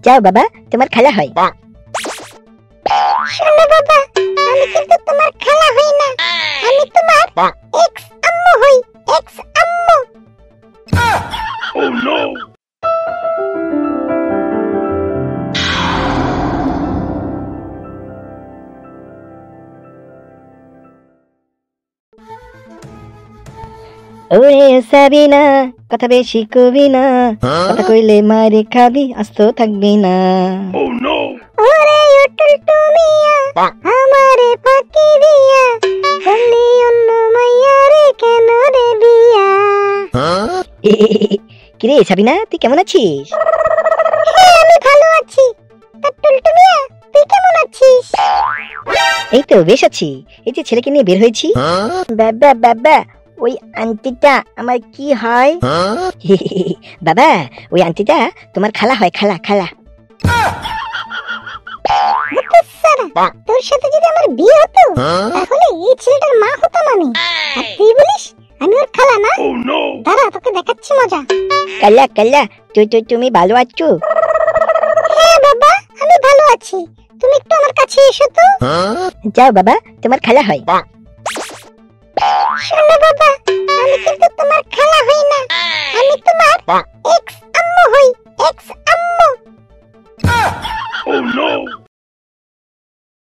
যাও বাবা, তোমার খালা হয়। শোনো বাবা, আমি কিন্তু তোমার খালা হই না, আমি তোমার এক্স আম্মু হই, এক্স আম্মু। Oh no! ওরে সাবিনা, কথা বেশি কবি না, কথা কইলে মারে খাবি, আস্ত থাকবি না। Oh no! ওরে উটুল তুমিয়া, আমারে ফাঁকি দিয়া, বললি অন্য মাইয়ারে কেন রে বিয়া। কিরে সাবিনা, তুই কেমন আছিস? হ্যাঁ, আমি ভালো আছি। তা টুলটুমিয়া, তুই কেমন আছিস? এই তো বেশ আছি। এই যে ছেলেকে নিয়ে বের হয়েছি। বাবা বাবা, ওই আন্টিটা আমার কি হয়? বাবা, ওই আন্টিটা তোমার খালা হয়, খালা খালা। তোর সাথে যদি আমার বিয়ে হতো, তাহলে এই ছেলেটার মা হতাম আমি। আর তুই বলিস আমি ওর খালা না? Oh no! দাঁড়া, তোকে দেখাচ্ছি মজা। কাল্লা কাল্লা, তুমি ভালো আছো? হ্যাঁ বাবা, আমি ভালো আছি। তুমি একটু আমার কাছে এসো তো। যাও বাবা, তোমার খালা হয়। শোনো বাবা, আমি কিন্তু তোমার খালা হই না, আমি তোমার এক্স